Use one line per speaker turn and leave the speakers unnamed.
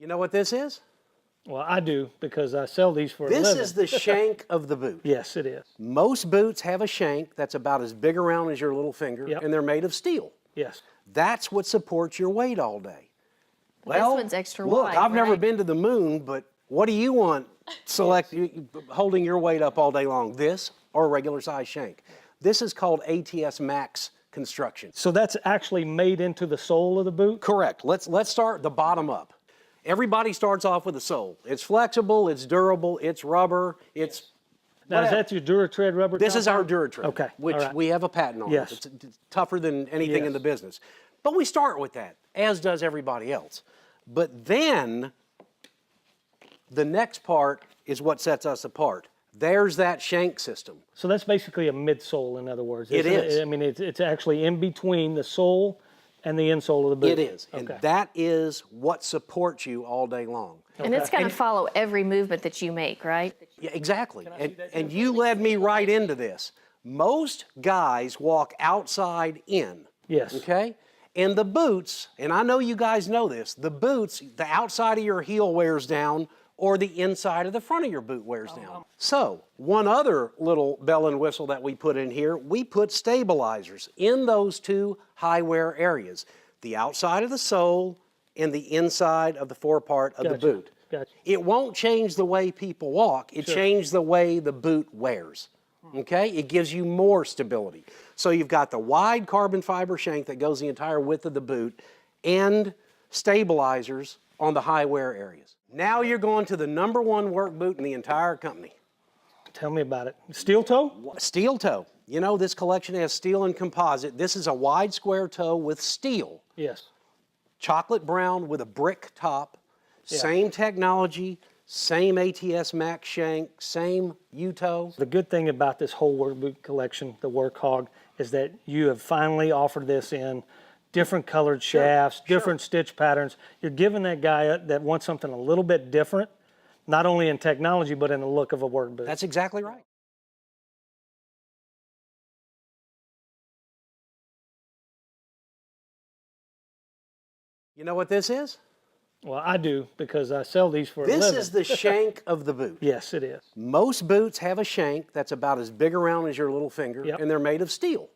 You know what this is?
Well, I do because I sell these for a living.
This is the shank of the boot.
Yes, it is.
Most boots have a shank that's about as big around as your little finger,
Yep.
and they're made of steel.
Yes.
That's what supports your weight all day. Well,
this one's extra
look,
wide,
I've never
right?
been to the moon, but what do you want holding your weight up all day long? This or a regular size shank? This is called ATS Max construction.
So that's actually made into the sole of the boot?
Correct. Let's start the bottom up. Everybody starts off with a sole. It's flexible, it's durable, it's rubber, it's
Now,
whatever.
is that your Duratread rubber?
This is
Cowboy?
our Duratread,
Okay,
which
all right.
we have a patent on.
Yes.
It's tougher than anything in
Yes.
the business. But we start with that, as does everybody else. But then the next part is what sets us apart. There's that shank system.
So that's basically a midsole, in other words.
It
isn't
is.
I mean, it's actually in between the sole and the insole of the boot.
It is. And
Okay.
that is what supports you all day long.
And it's going to follow every movement that you make, right?
Yeah, exactly. And you led me right into this. Most guys walk outside in.
Yes.
Okay? And the boots, and I know you guys know this, the boots, the outside of your heel wears down or the inside of the front of your boot wears down. So, one other little bell and whistle that we put in here, we put stabilizers in those two high wear areas. The outside of the sole and the inside of the forepart of the
Gotcha.
boot.
Gotcha.
It won't change the way people walk, it changes the way the boot wears. Okay? It gives you more stability. So you've got the wide carbon fiber shank that goes the entire width of the boot and stabilizers on the high wear areas. Now you're going to the #1 work boot in the entire company.
Tell me about it. Steel toe?
Steel toe. You know, this collection has steel and composite. This is a wide square toe with steel.
Yes.
Chocolate brown with a brick top.
Yeah.
Same technology, same ATS Max shank, same U-toe.
The good thing about this whole work boot collection, the Workhog, is that you have finally offered this in different colored shafts, different stitch patterns. You're giving that guy that wants something a little bit different, not only in technology, but in the look of a work boot.
That's exactly right. You know what this is?
Well, I do because I sell these for a living.
This is the shank of the boot.
Yes, it is.
Most boots have a shank that's about as big around as your little finger,
Yep.
and they're made of steel.